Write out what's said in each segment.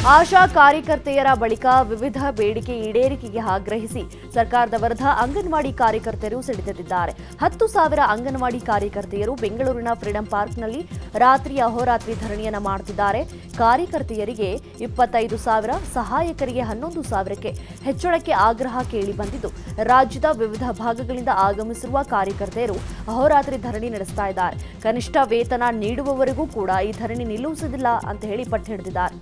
ಆಶಾ ಕಾರ್ಯಕರ್ತೆಯರ ಬಳಿಕ ವಿವಿಧ ಬೇಡಿಕೆ ಈಡೇರಿಕೆಗೆ ಆಗ್ರಹಿಸಿ ಸರ್ಕಾರದ ವಿರುದ್ಧ ಅಂಗನವಾಡಿ ಕಾರ್ಯಕರ್ತೆಯರು ಸಿಡಿದೆದ್ದಿದ್ದಾರೆ. 10,000 ಅಂಗನವಾಡಿ ಕಾರ್ಯಕರ್ತೆಯರು ಬೆಂಗಳೂರಿನ ಫ್ರೀಡಂ ಪಾರ್ಕ್ನಲ್ಲಿ ರಾತ್ರಿ ಅಹೋರಾತ್ರಿ ಧರಣಿಯನ್ನ ಮಾಡುತ್ತಿದ್ದಾರೆ. ಕಾರ್ಯಕರ್ತೆಯರಿಗೆ 25,000, ಸಹಾಯಕರಿಗೆ 11,000ಕ್ಕೆ ಹೆಚ್ಚಳಕ್ಕೆ ಆಗ್ರಹ ಕೇಳಿ ಬಂದಿದ್ದು, ರಾಜ್ಯದ ವಿವಿಧ ಭಾಗಗಳಿಂದ ಆಗಮಿಸಿರುವ ಕಾರ್ಯಕರ್ತೆಯರು ಅಹೋರಾತ್ರಿ ಧರಣಿ ನಡೆಸ್ತಾ ಇದ್ದಾರೆ. ಕನಿಷ್ಠ ವೇತನ ನೀಡುವವರೆಗೂ ಕೂಡ ಈ ಧರಣಿ ನಿಲ್ಲುವುದಿಲ್ಲ ಅಂತ ಹೇಳಿ ಪಟ್ಟು ಹಿಡಿದಿದ್ದಾರೆ.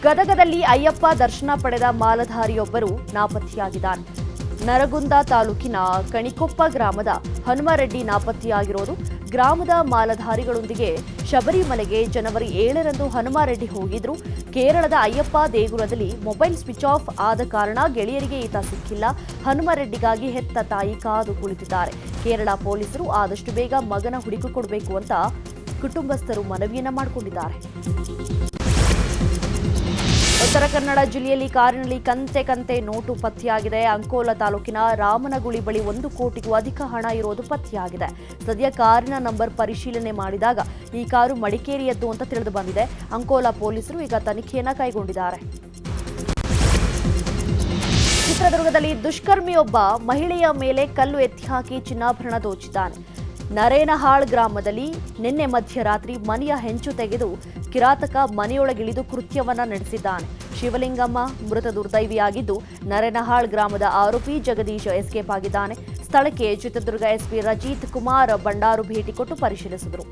ಗದಗದಲ್ಲಿ ಅಯ್ಯಪ್ಪ ದರ್ಶನ ಪಡೆದ ಮಾಲಧಾರಿಯೊಬ್ಬರು ನಾಪತ್ತೆಯಾಗಿದ್ದಾನೆ. ನರಗುಂದ ತಾಲೂಕಿನ ಕಣಿಕೊಪ್ಪ ಗ್ರಾಮದ ಹನುಮರೆಡ್ಡಿ ನಾಪತ್ತೆಯಾಗಿರೋದು. ಗ್ರಾಮದ ಮಾಲಧಾರಿಗಳೊಂದಿಗೆ ಶಬರಿಮಲೆಗೆ ಜನವರಿ 7ರಂದು ಹನುಮರೆಡ್ಡಿ ಹೋಗಿದ್ರು. ಕೇರಳದ ಅಯ್ಯಪ್ಪ ದೇಗುಲದಲ್ಲಿ ಮೊಬೈಲ್ ಸ್ವಿಚ್ ಆಫ್ ಆದ ಕಾರಣ ಗೆಳೆಯರಿಗೆ ಈತ ಸಿಕ್ಕಿಲ್ಲ. ಹನುಮರೆಡ್ಡಿಗಾಗಿ ಹೆತ್ತ ತಾಯಿ ಕಾದು ಕುಳಿತಿದ್ದಾರೆ. ಕೇರಳ ಪೊಲೀಸರು ಆದಷ್ಟು ಬೇಗ ಮಗನ ಹುಡುಕಿಕೊಡಬೇಕು ಅಂತ ಕುಟುಂಬಸ್ಥರು ಮನವಿಯನ್ನ ಮಾಡಿಕೊಂಡಿದ್ದಾರೆ. ಉತ್ತರ ಕನ್ನಡ ಜಿಲ್ಲೆಯಲ್ಲಿ ಕಾರಿನಲ್ಲಿ ಕಂತೆ ನೋಟು ಪತ್ತೆಯಾಗಿದೆ. ಅಂಕೋಲ ತಾಲೂಕಿನ ರಾಮನಗುಳಿ ಬಳಿ 1 ಕೋಟಿಗೂ ಅಧಿಕ ಹಣ ಇರೋದು ಪತ್ತೆಯಾಗಿದೆ. ಸದ್ಯ ಕಾರಿನ ನಂಬರ್ ಪರಿಶೀಲನೆ ಮಾಡಿದಾಗ ಈ ಕಾರು ಮಡಿಕೇರಿಯದ್ದು ಅಂತ ತಿಳಿದು ಬಂದಿದೆ. ಅಂಕೋಲ ಪೊಲೀಸರು ಈಗ ತನಿಖೆಯನ್ನ ಕೈಗೊಂಡಿದ್ದಾರೆ. ಚಿತ್ರದುರ್ಗದಲ್ಲಿ ದುಷ್ಕರ್ಮಿಯೊಬ್ಬ ಮಹಿಳೆಯ ಮೇಲೆ ಕಲ್ಲು ಎತ್ತಿ ಹಾಕಿ ಚಿನ್ನಾಭರಣ ದೋಚಿದ್ದಾನೆ. ನರೇನಹಾಳ್ ಗ್ರಾಮದಲ್ಲಿ ನಿನ್ನೆ ಮಧ್ಯರಾತ್ರಿ ಮನೆಯ ಹೆಂಚು ತೆಗೆದು ಕಿರಾತಕ ಮನೆಯೊಳಗಿಳಿದು ಕೃತ್ಯವನ್ನ ನಡೆಸಿದ್ದಾನೆ. ಶಿವಲಿಂಗಮ್ಮ ಮೃತ ದುರ್ದೈವಿಯಾಗಿದ್ದು, ನರೇನಹಾಳ್ ಗ್ರಾಮದ ಆರೋಪಿ ಜಗದೀಶ್ ಎಸ್ಕೇಪ್ ಆಗಿದ್ದಾನೆ. ಸ್ಥಳಕ್ಕೆ ಚಿತ್ರದುರ್ಗ ಎಸ್ಪಿ ರಜಿತ್ ಕುಮಾರ್ ಬಂಡಾರು ಭೇಟಿ ಕೊಟ್ಟು ಪರಿಶೀಲಿಸಿದರು.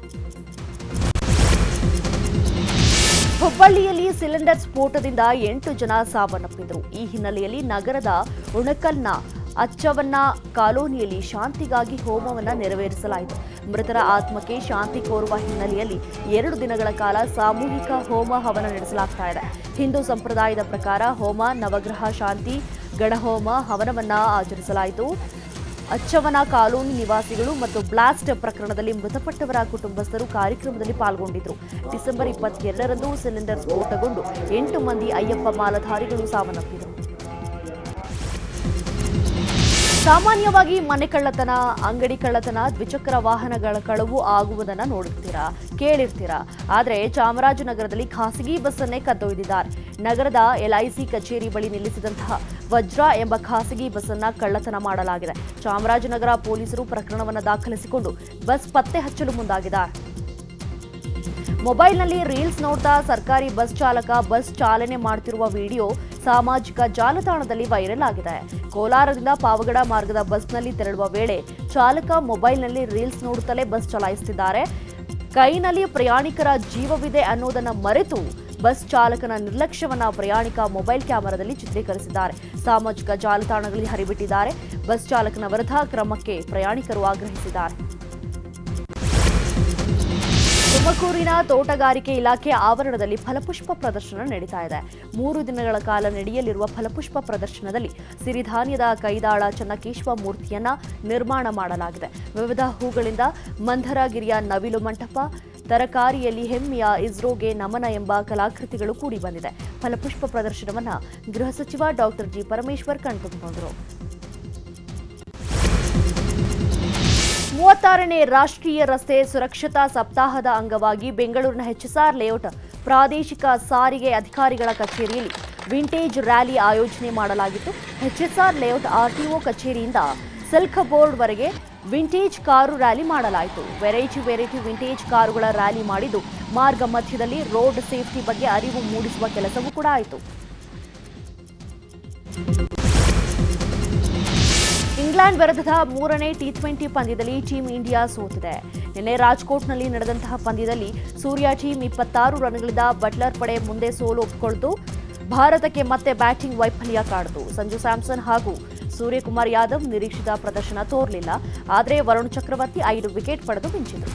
ಹುಬ್ಬಳ್ಳಿಯಲ್ಲಿ ಸಿಲಿಂಡರ್ ಸ್ಫೋಟದಿಂದ 8 ಜನ ಸಾವನ್ನಪ್ಪಿದರು. ಈ ಹಿನ್ನೆಲೆಯಲ್ಲಿ ನಗರದ ಉಣಕಲ್ನ ಅಚ್ಚವನ್ನ ಕಾಲೋನಿಯಲ್ಲಿ ಶಾಂತಿಗಾಗಿ ಹೋಮವನ್ನು ನೆರವೇರಿಸಲಾಯಿತು. ಮೃತರ ಆತ್ಮಕ್ಕೆ ಶಾಂತಿ ಕೋರುವ ಹಿನ್ನೆಲೆಯಲ್ಲಿ 2 ದಿನಗಳ ಕಾಲ ಸಾಮೂಹಿಕ ಹೋಮ ಹವನ ನಡೆಸಲಾಗ್ತಾ ಇದೆ. ಹಿಂದೂ ಸಂಪ್ರದಾಯದ ಪ್ರಕಾರ ಹೋಮ, ನವಗ್ರಹ ಶಾಂತಿ, ಗಣಹೋಮ ಹವನವನ್ನ ಆಚರಿಸಲಾಯಿತು. ಅಚ್ಚವನ ಕಾಲೋನಿ ನಿವಾಸಿಗಳು ಮತ್ತು ಬ್ಲಾಸ್ಟ್ ಪ್ರಕರಣದಲ್ಲಿ ಮೃತಪಟ್ಟವರ ಕುಟುಂಬಸ್ಥರು ಕಾರ್ಯಕ್ರಮದಲ್ಲಿ ಪಾಲ್ಗೊಂಡಿದ್ದರು. ಡಿಸೆಂಬರ್ 22ರಂದು ಸಿಲಿಂಡರ್ ಸ್ಫೋಟಗೊಂಡು 8 ಮಂದಿ ಅಯ್ಯಪ್ಪ ಮಾಲಧಾರಿಗಳು ಸಾವನ್ನಪ್ಪಿದರು. ಸಾಮಾನ್ಯವಾಗಿ ಮನೆ ಕಳ್ಳತನ, ಅಂಗಡಿ ಕಳ್ಳತನ, ದ್ವಿಚಕ್ರ ವಾಹನಗಳ ಕಳವು ಆಗುವುದನ್ನು ನೋಡುತ್ತೀರಾ, ಕೇಳಿರ್ತೀರಾ. ಆದರೆ ಚಾಮರಾಜನಗರದಲ್ಲಿ ಖಾಸಗಿ ಬಸ್ಸನ್ನೇ ಕದ್ದೊಯ್ದಿದ್ದಾರೆ. ನಗರದ LIC ಕಚೇರಿ ಬಳಿ ನಿಲ್ಲಿಸಿದಂತಹ ವಜ್ರ ಎಂಬ ಖಾಸಗಿ ಬಸ್ಸನ್ನ ಕಳ್ಳತನ ಮಾಡಲಾಗಿದೆ. ಚಾಮರಾಜನಗರ ಪೊಲೀಸರು ಪ್ರಕರಣವನ್ನು ದಾಖಲಿಸಿಕೊಂಡು ಬಸ್ ಪತ್ತೆ ಹಚ್ಚಲು ಮುಂದಾಗಿದ್ದಾರೆ. ಮೊಬೈಲ್ನಲ್ಲಿ ರೀಲ್ಸ್ ನೋಡ್ತಾ ಸರ್ಕಾರಿ ಬಸ್ ಚಾಲಕ ಬಸ್ ಚಾಲನೆ ಮಾಡುತ್ತಿರುವ ವಿಡಿಯೋ ಸಾಮಾಜಿಕ ಜಾಲತಾಣದಲ್ಲಿ ವೈರಲ್ ಆಗಿದೆ. ಕೋಲಾರದಿಂದ ಪಾವಗಡ ಮಾರ್ಗದ ಬಸ್ನಲ್ಲಿ ತೆರಳುವ ವೇಳೆ ಚಾಲಕ ಮೊಬೈಲ್ನಲ್ಲಿ ರೀಲ್ಸ್ ನೋಡುತ್ತಲೇ ಬಸ್ ಚಲಾಯಿಸುತ್ತಿದ್ದಾರೆ. ಕೈನಲ್ಲಿ ಪ್ರಯಾಣಿಕರ ಜೀವವಿದೆ ಅನ್ನೋದನ್ನ ಮರೆತು ಬಸ್ ಚಾಲಕನ ನಿರ್ಲಕ್ಷ್ಯವನ್ನ ಪ್ರಯಾಣಿಕ ಮೊಬೈಲ್ ಕ್ಯಾಮೆರಾದಲ್ಲಿ ಚಿತ್ರೀಕರಿಸಿದ್ದಾರೆ. ಸಾಮಾಜಿಕ ಜಾಲತಾಣಗಳಲ್ಲಿ ಹರಿಬಿಟ್ಟಿದ್ದಾರೆ. ಬಸ್ ಚಾಲಕನ ವಿರುದ್ಧ ಕ್ರಮಕ್ಕೆ ಪ್ರಯಾಣಿಕರು ಆಗ್ರಹಿಸಿದ್ದಾರೆ. ತುಮಕೂರಿನ ತೋಟಗಾರಿಕೆ ಇಲಾಖೆ ಆವರಣದಲ್ಲಿ ಫಲಪುಷ್ಪ ಪ್ರದರ್ಶನ ನಡೀತಾ ಇದೆ. 3 ದಿನಗಳ ಕಾಲ ನಡೆಯಲಿರುವ ಫಲಪುಷ್ಪ ಪ್ರದರ್ಶನದಲ್ಲಿ ಸಿರಿಧಾನ್ಯದ ಕೈದಾಳ ಚನ್ನಕೇಶವ ಮೂರ್ತಿಯನ್ನ ನಿರ್ಮಾಣ ಮಾಡಲಾಗಿದೆ. ವಿವಿಧ ಹೂಗಳಿಂದ ಮಂಧರಗಿರಿಯ ನವಿಲು ಮಂಟಪ, ತರಕಾರಿಯಲ್ಲಿ ಹೆಮ್ಮೆಯ ಇಸ್ರೋಗೆ ನಮನ ಎಂಬ ಕಲಾಕೃತಿಗಳು ಕೂಡಿ ಬಂದಿದೆ. ಫಲಪುಷ್ಪ ಪ್ರದರ್ಶನವನ್ನ ಗೃಹ ಸಚಿವ ಡಾಕ್ಟರ್ ಜಿ ಪರಮೇಶ್ವರ್ ಕಣ್ತುಂಬಿಕೊಂಡರು. 36ನೇ ರಾಷ್ಟ್ರೀಯ ರಸ್ತೆ ಸುರಕ್ಷತಾ ಸಪ್ತಾಹದ ಅಂಗವಾಗಿ ಬೆಂಗಳೂರಿನ HSR ಲೇಔಟ್ ಪ್ರಾದೇಶಿಕ ಸಾರಿಗೆ ಅಧಿಕಾರಿಗಳ ಕಚೇರಿಯಲ್ಲಿ ವಿಂಟೇಜ್ ರ್ಯಾಲಿ ಆಯೋಜನೆ ಮಾಡಲಾಗಿತ್ತು. HSR ಲೇಔಟ್ RTO ಕಚೇರಿಯಿಂದ ಸಿಲ್ಕ್ ಬೋರ್ಡ್ವರೆಗೆ ವಿಂಟೇಜ್ ಕಾರು ರ್ಯಾಲಿ ಮಾಡಲಾಯಿತು. ವೆರೈಟಿ ವಿಂಟೇಜ್ ಕಾರುಗಳ ರ್ಯಾಲಿ ಮಾಡಿದ್ದು, ಮಾರ್ಗ ಮಧ್ಯದಲ್ಲಿ ರೋಡ್ ಸೇಫ್ಟಿ ಬಗ್ಗೆ ಅರಿವು ಮೂಡಿಸುವ ಕೆಲಸವೂ ಕೂಡ ಆಯಿತು. ಇಂಗ್ಲೆಂಡ್ ವಿರುದ್ಧದ 3ನೇ T20 ಪಂದ್ಯದಲ್ಲಿ ಟೀಂ ಇಂಡಿಯಾ ಸೋತಿದೆ. ನಿನ್ನೆ ರಾಜ್ಕೋಟ್ನಲ್ಲಿ ನಡೆದಂತಹ ಪಂದ್ಯದಲ್ಲಿ ಸೂರ್ಯ ಟೀಂ 26 ರನ್ಗಳಿಂದ ಬಟ್ಲರ್ ಪಡೆ ಮುಂದೆ ಸೋಲು ಒಪ್ಪಿಕೊಂಡಿತು. ಭಾರತಕ್ಕೆ ಮತ್ತೆ ಬ್ಯಾಟಿಂಗ್ ವೈಫಲ್ಯ ಕಾಡಿತು. ಸಂಜು ಸ್ಯಾಮ್ಸನ್ ಹಾಗೂ ಸೂರ್ಯಕುಮಾರ್ ಯಾದವ್ ನಿರೀಕ್ಷಿತ ಪ್ರದರ್ಶನ ತೋರಲಿಲ್ಲ. ಆದರೆ ವರುಣ್ ಚಕ್ರವರ್ತಿ 5 ವಿಕೆಟ್ ಪಡೆದು ಮಿಂಚಿದರು.